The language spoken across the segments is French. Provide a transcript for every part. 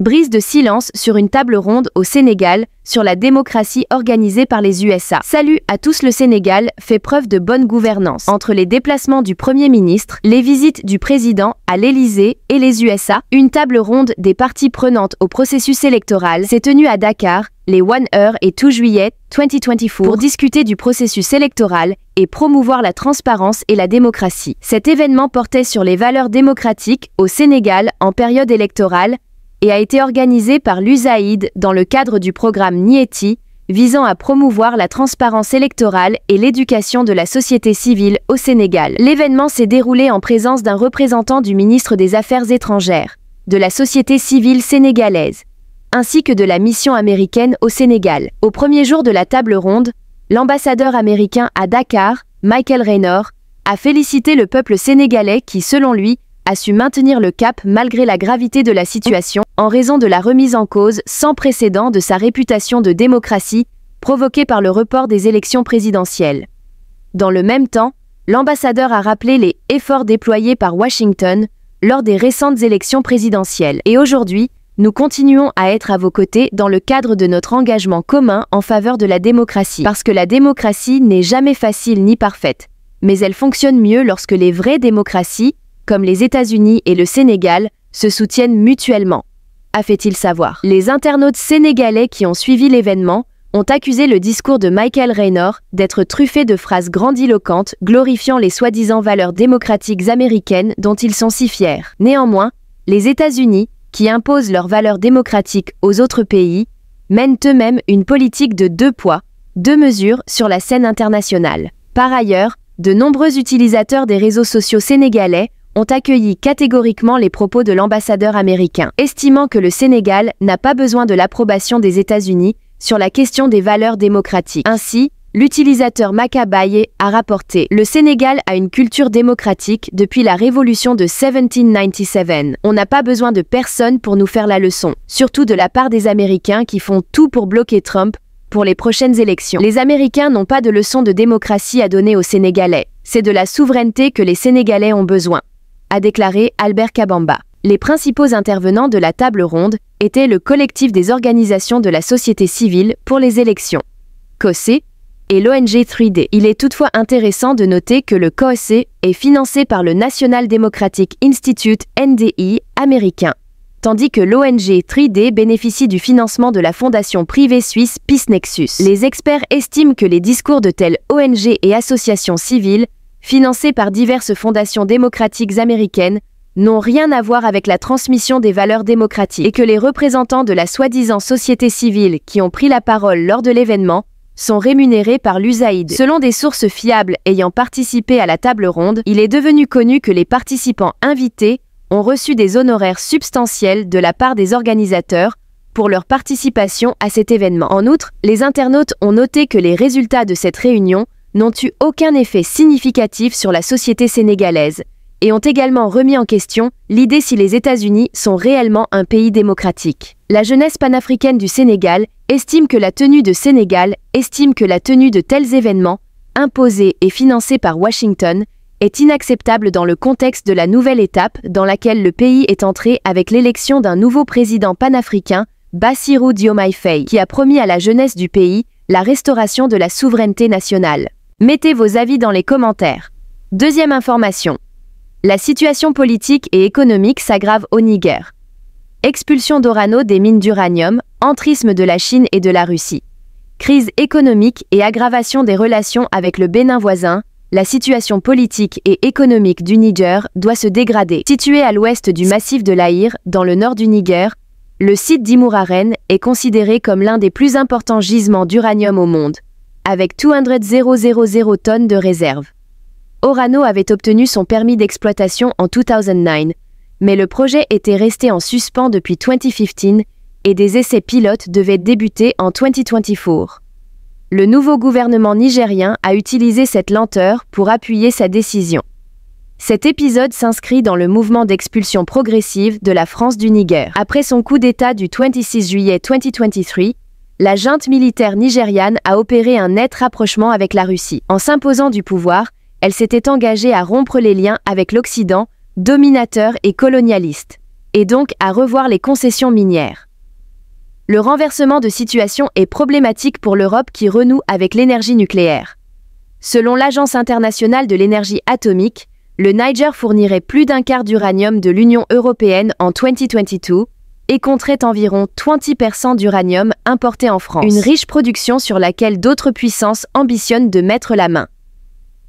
Brise de silence sur une table ronde au Sénégal sur la démocratie organisée par les USA. Salut à tous, le Sénégal fait preuve de bonne gouvernance. Entre les déplacements du Premier ministre, les visites du président à l'Élysée et les USA, une table ronde des parties prenantes au processus électoral s'est tenue à Dakar les 1h et 2 juillet 2024 pour discuter du processus électoral et promouvoir la transparence et la démocratie. Cet événement portait sur les valeurs démocratiques au Sénégal en période électorale et a été organisé par l'USAID dans le cadre du programme NIETI, visant à promouvoir la transparence électorale et l'éducation de la société civile au Sénégal. L'événement s'est déroulé en présence d'un représentant du ministre des Affaires étrangères, de la société civile sénégalaise, ainsi que de la mission américaine au Sénégal. Au premier jour de la table ronde, l'ambassadeur américain à Dakar, Michael Raynor, a félicité le peuple sénégalais qui, selon lui, a su maintenir le cap malgré la gravité de la situation, en raison de la remise en cause sans précédent de sa réputation de démocratie, provoquée par le report des élections présidentielles. Dans le même temps, l'ambassadeur a rappelé les efforts déployés par Washington lors des récentes élections présidentielles. Et aujourd'hui, nous continuons à être à vos côtés dans le cadre de notre engagement commun en faveur de la démocratie. Parce que la démocratie n'est jamais facile ni parfaite, mais elle fonctionne mieux lorsque les vraies démocraties, comme les États-Unis et le Sénégal, se soutiennent mutuellement, a fait-il savoir. Les internautes sénégalais qui ont suivi l'événement ont accusé le discours de Michael Raynor d'être truffé de phrases grandiloquentes glorifiant les soi-disant valeurs démocratiques américaines dont ils sont si fiers. Néanmoins, les États-Unis, qui imposent leurs valeurs démocratiques aux autres pays, mènent eux-mêmes une politique de 2 poids, 2 mesures sur la scène internationale. Par ailleurs, de nombreux utilisateurs des réseaux sociaux sénégalais ont accueilli catégoriquement les propos de l'ambassadeur américain, estimant que le Sénégal n'a pas besoin de l'approbation des États-Unis sur la question des valeurs démocratiques. Ainsi, l'utilisateur Makabaye a rapporté « Le Sénégal a une culture démocratique depuis la révolution de 1797. On n'a pas besoin de personne pour nous faire la leçon, surtout de la part des Américains qui font tout pour bloquer Trump pour les prochaines élections. Les Américains n'ont pas de leçon de démocratie à donner aux Sénégalais. C'est de la souveraineté que les Sénégalais ont besoin », a déclaré Albert Kabamba. Les principaux intervenants de la table ronde étaient le collectif des organisations de la société civile pour les élections, COSE, et l'ONG 3D. Il est toutefois intéressant de noter que le COSE est financé par le National Democratic Institute (NDI) américain, tandis que l'ONG 3D bénéficie du financement de la fondation privée suisse Peace Nexus. Les experts estiment que les discours de telles ONG et associations civiles financés par diverses fondations démocratiques américaines, n'ont rien à voir avec la transmission des valeurs démocratiques et que les représentants de la soi-disant société civile qui ont pris la parole lors de l'événement sont rémunérés par l'USAID. Selon des sources fiables ayant participé à la table ronde, il est devenu connu que les participants invités ont reçu des honoraires substantiels de la part des organisateurs pour leur participation à cet événement. En outre, les internautes ont noté que les résultats de cette réunion n'ont eu aucun effet significatif sur la société sénégalaise et ont également remis en question l'idée si les États-Unis sont réellement un pays démocratique. La jeunesse panafricaine du Sénégal estime que la tenue de tels événements, imposés et financés par Washington, est inacceptable dans le contexte de la nouvelle étape dans laquelle le pays est entré avec l'élection d'un nouveau président panafricain, Bassirou Diomaye Faye, qui a promis à la jeunesse du pays la restauration de la souveraineté nationale. Mettez vos avis dans les commentaires. Deuxième information. La situation politique et économique s'aggrave au Niger. Expulsion d'Orano des mines d'uranium, entrisme de la Chine et de la Russie. Crise économique et aggravation des relations avec le Bénin voisin, la situation politique et économique du Niger doit se dégrader. Situé à l'ouest du massif de l'Aïr, dans le nord du Niger, le site d'Imouraren est considéré comme l'un des plus importants gisements d'uranium au monde, avec 200,000 tonnes de réserve. Orano avait obtenu son permis d'exploitation en 2009, mais le projet était resté en suspens depuis 2015 et des essais pilotes devaient débuter en 2024. Le nouveau gouvernement nigérien a utilisé cette lenteur pour appuyer sa décision. Cet épisode s'inscrit dans le mouvement d'expulsion progressive de la France du Niger. Après son coup d'État du 26 juillet 2023, la junte militaire nigériane a opéré un net rapprochement avec la Russie. En s'imposant du pouvoir, elle s'était engagée à rompre les liens avec l'Occident, dominateur et colonialiste. et donc à revoir les concessions minières. Le renversement de situation est problématique pour l'Europe qui renoue avec l'énergie nucléaire. Selon l'Agence internationale de l'énergie atomique, le Niger fournirait plus d'un quart d'uranium de l'Union européenne en 2022 et compterait environ 20% d'uranium importé en France. Une riche production sur laquelle d'autres puissances ambitionnent de mettre la main.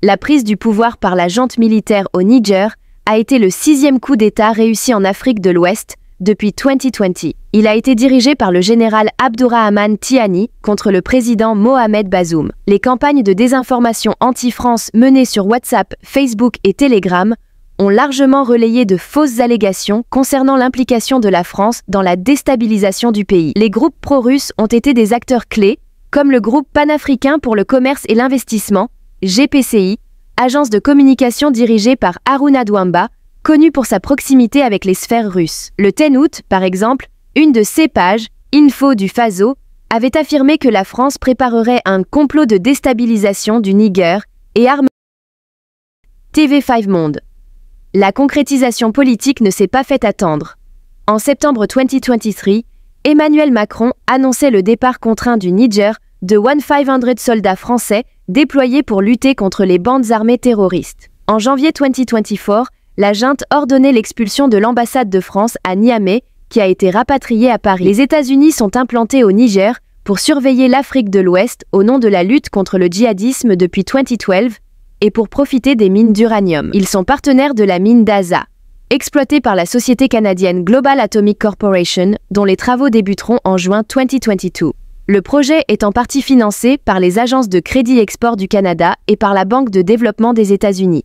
La prise du pouvoir par la junte militaire au Niger a été le 6e coup d'État réussi en Afrique de l'Ouest depuis 2020. Il a été dirigé par le général Abdourahmane Tiani contre le président Mohamed Bazoum. Les campagnes de désinformation anti-France menées sur WhatsApp, Facebook et Telegram ont largement relayé de fausses allégations concernant l'implication de la France dans la déstabilisation du pays. Les groupes pro-russes ont été des acteurs clés, comme le groupe panafricain pour le commerce et l'investissement, GPCI, agence de communication dirigée par Haruna Douamba, connu pour sa proximité avec les sphères russes. Le 10 août, par exemple, une de ses pages, Info du Faso, avait affirmé que la France préparerait un complot de déstabilisation du Niger et arme TV5 Monde. La concrétisation politique ne s'est pas fait attendre. En septembre 2023, Emmanuel Macron annonçait le départ contraint du Niger de 500 soldats français déployés pour lutter contre les bandes armées terroristes. En janvier 2024, la junte ordonnait l'expulsion de l'ambassade de France à Niamey, qui a été rapatriée à Paris. Les États-Unis sont implantés au Niger pour surveiller l'Afrique de l'Ouest au nom de la lutte contre le djihadisme depuis 2012 et pour profiter des mines d'uranium. Ils sont partenaires de la mine d'Aza, exploitée par la société canadienne Global Atomic Corporation, dont les travaux débuteront en juin 2022. Le projet est en partie financé par les agences de crédit export du Canada et par la Banque de développement des États-Unis.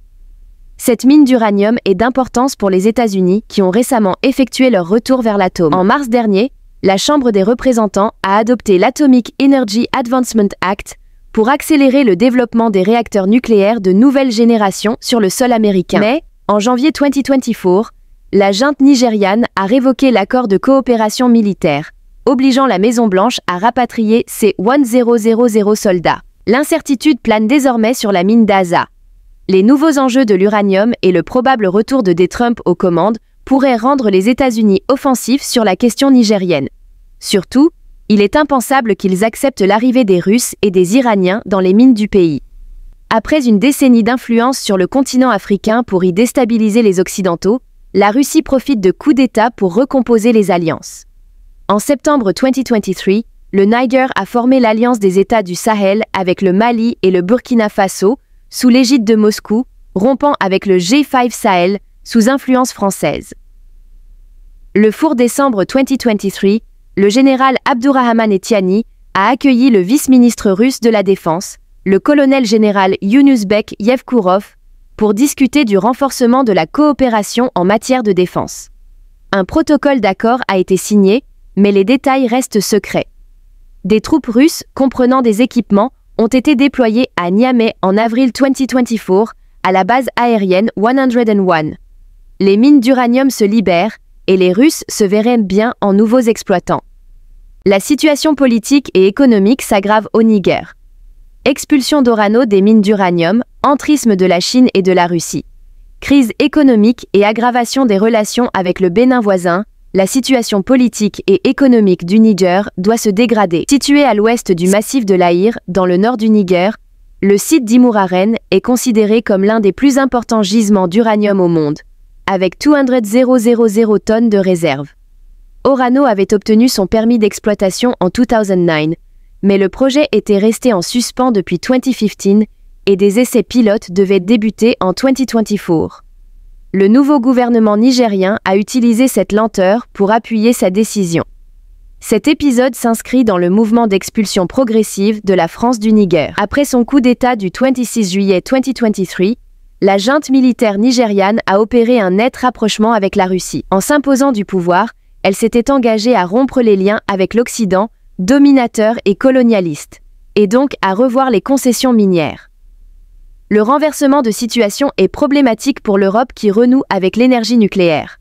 Cette mine d'uranium est d'importance pour les États-Unis qui ont récemment effectué leur retour vers l'atome. En mars dernier, la Chambre des représentants a adopté l'Atomic Energy Advancement Act pour accélérer le développement des réacteurs nucléaires de nouvelle génération sur le sol américain. Mais, en janvier 2024, la junte nigériane a révoqué l'accord de coopération militaire, obligeant la Maison-Blanche à rapatrier ses 1000 soldats. L'incertitude plane désormais sur la mine d'Aza. Les nouveaux enjeux de l'uranium et le probable retour de Trump aux commandes pourraient rendre les États-Unis offensifs sur la question nigérienne. Surtout, il est impensable qu'ils acceptent l'arrivée des Russes et des Iraniens dans les mines du pays. Après une décennie d'influence sur le continent africain pour y déstabiliser les Occidentaux, la Russie profite de coups d'État pour recomposer les alliances. En septembre 2023, le Niger a formé l'Alliance des États du Sahel avec le Mali et le Burkina Faso, sous l'égide de Moscou, rompant avec le G5 Sahel, sous influence française. Le 4 décembre 2023, le général Abdourahmane Tiani a accueilli le vice-ministre russe de la Défense, le colonel général Yunusbek Yevkourov, pour discuter du renforcement de la coopération en matière de défense. Un protocole d'accord a été signé, mais les détails restent secrets. Des troupes russes, comprenant des équipements, ont été déployées à Niamey en avril 2024, à la base aérienne 101. Les mines d'uranium se libèrent, et les Russes se verraient bien en nouveaux exploitants. La situation politique et économique s'aggrave au Niger. Expulsion d'Orano des mines d'uranium, entrisme de la Chine et de la Russie. Crise économique et aggravation des relations avec le Bénin voisin, la situation politique et économique du Niger doit se dégrader. Situé à l'ouest du massif de l'Aïr, dans le nord du Niger, le site d'Imouraren est considéré comme l'un des plus importants gisements d'uranium au monde, avec 200 tonnes de réserves. Orano avait obtenu son permis d'exploitation en 2009, mais le projet était resté en suspens depuis 2015 et des essais pilotes devaient débuter en 2024. Le nouveau gouvernement nigérien a utilisé cette lenteur pour appuyer sa décision. Cet épisode s'inscrit dans le mouvement d'expulsion progressive de la France du Niger. Après son coup d'État du 26 juillet 2023, la junte militaire nigériane a opéré un net rapprochement avec la Russie. En s'imposant du pouvoir, elle s'était engagée à rompre les liens avec l'Occident, dominateur et colonialiste, et donc à revoir les concessions minières. Le renversement de situation est problématique pour l'Europe qui renoue avec l'énergie nucléaire.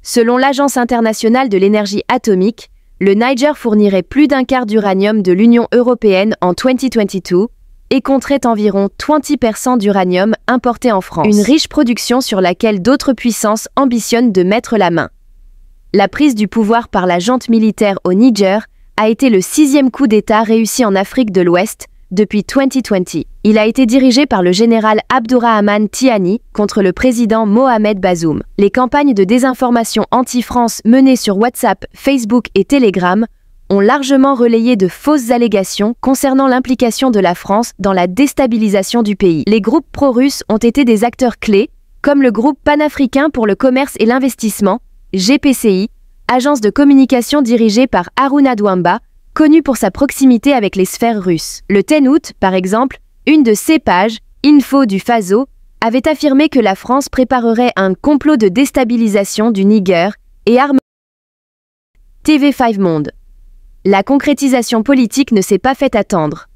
Selon l'Agence internationale de l'énergie atomique, le Niger fournirait plus d'un quart d'uranium de l'Union européenne en 2022 et compterait environ 20% d'uranium importé en France. Une riche production sur laquelle d'autres puissances ambitionnent de mettre la main. La prise du pouvoir par la junte militaire au Niger a été le 6e coup d'État réussi en Afrique de l'Ouest depuis 2020. Il a été dirigé par le général Abdourahmane Tiani contre le président Mohamed Bazoum. Les campagnes de désinformation anti-France menées sur WhatsApp, Facebook et Telegram ont largement relayé de fausses allégations concernant l'implication de la France dans la déstabilisation du pays. Les groupes pro-russes ont été des acteurs clés, comme le groupe panafricain pour le commerce et l'investissement, GPCI, agence de communication dirigée par Haruna Douamba, connu pour sa proximité avec les sphères russes. Le 10 août, par exemple, une de ses pages, Info du Faso, avait affirmé que la France préparerait un complot de déstabilisation du Niger et arme TV5 Monde. La concrétisation politique ne s'est pas fait attendre.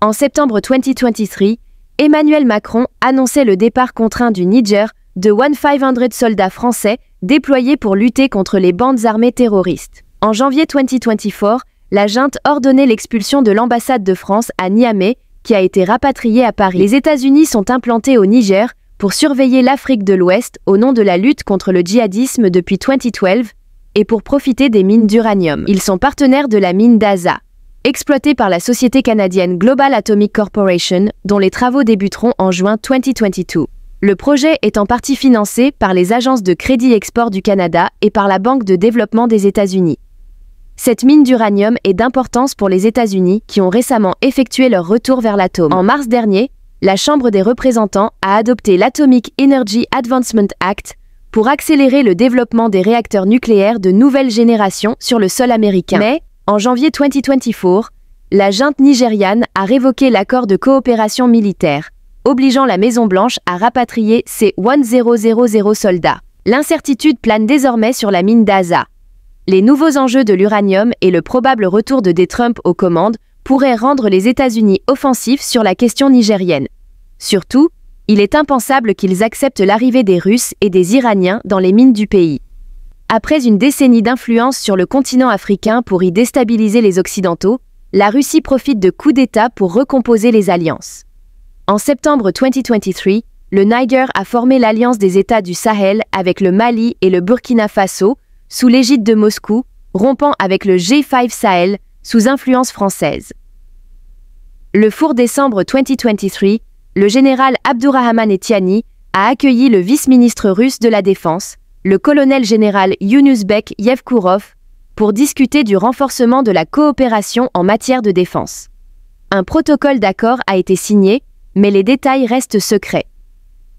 En septembre 2023, Emmanuel Macron annonçait le départ contraint du Niger de 500 soldats français déployés pour lutter contre les bandes armées terroristes. En janvier 2024, la junte ordonnait l'expulsion de l'ambassade de France à Niamey, qui a été rapatriée à Paris. Les États-Unis sont implantés au Niger pour surveiller l'Afrique de l'Ouest au nom de la lutte contre le djihadisme depuis 2012 et pour profiter des mines d'uranium. Ils sont partenaires de la mine d'Aza, exploitée par la société canadienne Global Atomic Corporation, dont les travaux débuteront en juin 2022. Le projet est en partie financé par les agences de crédit export du Canada et par la Banque de développement des États-Unis. Cette mine d'uranium est d'importance pour les États-Unis qui ont récemment effectué leur retour vers l'atome. En mars dernier, la Chambre des représentants a adopté l'Atomic Energy Advancement Act pour accélérer le développement des réacteurs nucléaires de nouvelle génération sur le sol américain. Mais, en janvier 2024, la junte nigériane a révoqué l'accord de coopération militaire, obligeant la Maison-Blanche à rapatrier ses 1000 soldats. L'incertitude plane désormais sur la mine d'Aza. Les nouveaux enjeux de l'uranium et le probable retour de Trump aux commandes pourraient rendre les États-Unis offensifs sur la question nigérienne. Surtout, il est impensable qu'ils acceptent l'arrivée des Russes et des Iraniens dans les mines du pays. Après une décennie d'influence sur le continent africain pour y déstabiliser les Occidentaux, la Russie profite de coups d'État pour recomposer les alliances. En septembre 2023, le Niger a formé l'Alliance des États du Sahel avec le Mali et le Burkina Faso, sous l'égide de Moscou, rompant avec le G5 Sahel, sous influence française. Le 4 décembre 2023, le général Abdourahmane Tiani a accueilli le vice-ministre russe de la Défense, le colonel général Yunusbek Yevkourov, pour discuter du renforcement de la coopération en matière de défense. Un protocole d'accord a été signé, mais les détails restent secrets.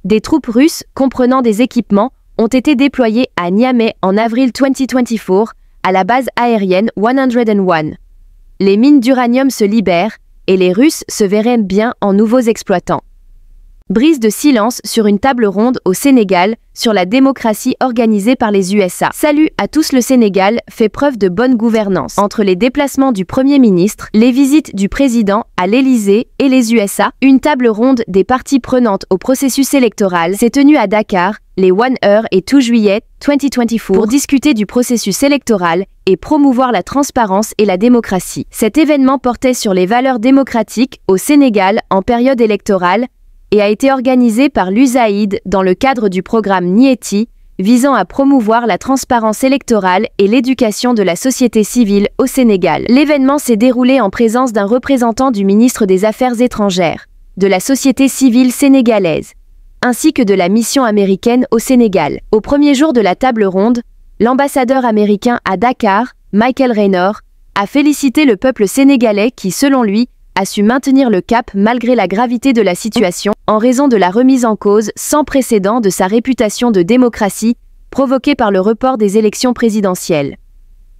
Des troupes russes, comprenant des équipements, ont été déployés à Niamey en avril 2024 à la base aérienne 101. Les mines d'uranium se libèrent et les Russes se verraient bien en nouveaux exploitants. Brise de silence sur une table ronde au Sénégal sur la démocratie organisée par les USA. Salut à tous, le Sénégal fait preuve de bonne gouvernance. Entre les déplacements du Premier ministre, les visites du président à l'Élysée et les USA, une table ronde des parties prenantes au processus électoral s'est tenue à Dakar les 1h et 2 juillet 2024 pour discuter du processus électoral et promouvoir la transparence et la démocratie. Cet événement portait sur les valeurs démocratiques au Sénégal en période électorale et a été organisé par l'USAID dans le cadre du programme NIETI, visant à promouvoir la transparence électorale et l'éducation de la société civile au Sénégal. L'événement s'est déroulé en présence d'un représentant du ministre des Affaires étrangères, de la société civile sénégalaise, ainsi que de la mission américaine au Sénégal. Au premier jour de la table ronde, l'ambassadeur américain à Dakar, Michael Raynor, a félicité le peuple sénégalais qui, selon lui, a su maintenir le cap malgré la gravité de la situation, en raison de la remise en cause sans précédent de sa réputation de démocratie, provoquée par le report des élections présidentielles.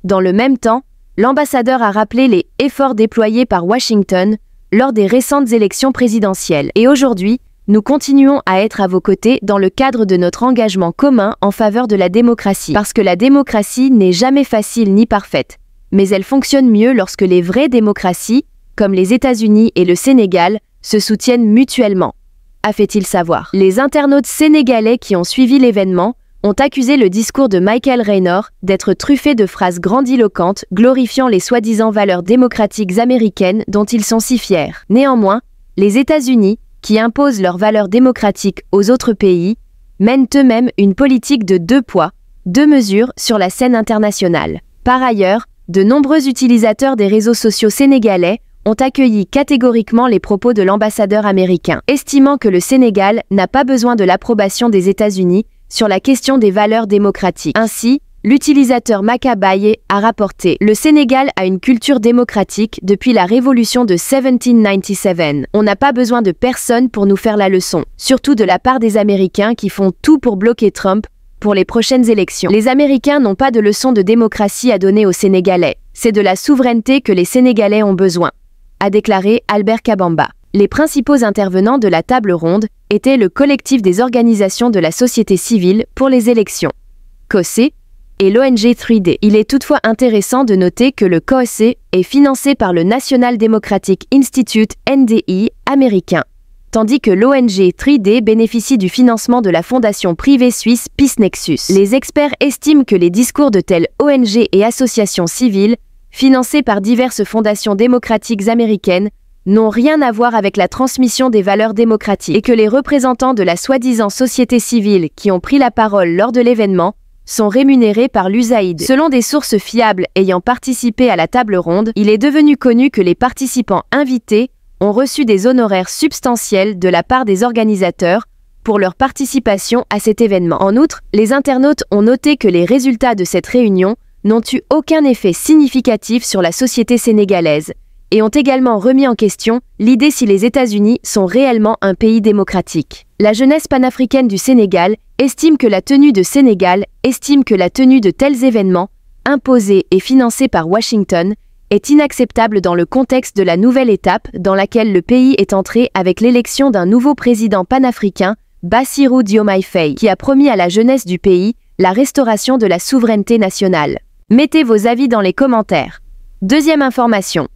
Dans le même temps, l'ambassadeur a rappelé les efforts déployés par Washington lors des récentes élections présidentielles. Et aujourd'hui, nous continuons à être à vos côtés dans le cadre de notre engagement commun en faveur de la démocratie. Parce que la démocratie n'est jamais facile ni parfaite, mais elle fonctionne mieux lorsque les vraies démocraties, comme les États-Unis et le Sénégal, se soutiennent mutuellement, a fait-il savoir. Les internautes sénégalais qui ont suivi l'événement ont accusé le discours de Michael Raynor d'être truffé de phrases grandiloquentes glorifiant les soi-disant valeurs démocratiques américaines dont ils sont si fiers. Néanmoins, les États-Unis, qui imposent leurs valeurs démocratiques aux autres pays, mènent eux-mêmes une politique de 2 poids, deux mesures sur la scène internationale. Par ailleurs, de nombreux utilisateurs des réseaux sociaux sénégalais ont accueilli catégoriquement les propos de l'ambassadeur américain, estimant que le Sénégal n'a pas besoin de l'approbation des États-Unis sur la question des valeurs démocratiques. Ainsi, l'utilisateur Makabaye a rapporté « Le Sénégal a une culture démocratique depuis la révolution de 1797. On n'a pas besoin de personne pour nous faire la leçon, surtout de la part des Américains qui font tout pour bloquer Trump pour les prochaines élections. Les Américains n'ont pas de leçon de démocratie à donner aux Sénégalais. C'est de la souveraineté que les Sénégalais ont besoin », a déclaré Albert Kabamba. Les principaux intervenants de la table ronde étaient le collectif des organisations de la société civile pour les élections, COSE, et l'ONG 3D. Il est toutefois intéressant de noter que le COSE est financé par le National Democratic Institute NDI américain, tandis que l'ONG 3D bénéficie du financement de la fondation privée suisse Peace Nexus. Les experts estiment que les discours de telles ONG et associations civiles, financées par diverses fondations démocratiques américaines, n'ont rien à voir avec la transmission des valeurs démocratiques et que les représentants de la soi-disant société civile qui ont pris la parole lors de l'événement sont rémunérés par l'USAID. Selon des sources fiables ayant participé à la table ronde, il est devenu connu que les participants invités ont reçu des honoraires substantiels de la part des organisateurs pour leur participation à cet événement. En outre, les internautes ont noté que les résultats de cette réunion n'ont eu aucun effet significatif sur la société sénégalaise et ont également remis en question l'idée si les États-Unis sont réellement un pays démocratique. La jeunesse panafricaine du Sénégal estime que la tenue de tels événements, imposés et financés par Washington, est inacceptable dans le contexte de la nouvelle étape dans laquelle le pays est entré avec l'élection d'un nouveau président panafricain, Bassirou Diomaye Faye, qui a promis à la jeunesse du pays la restauration de la souveraineté nationale. Mettez vos avis dans les commentaires. Deuxième information.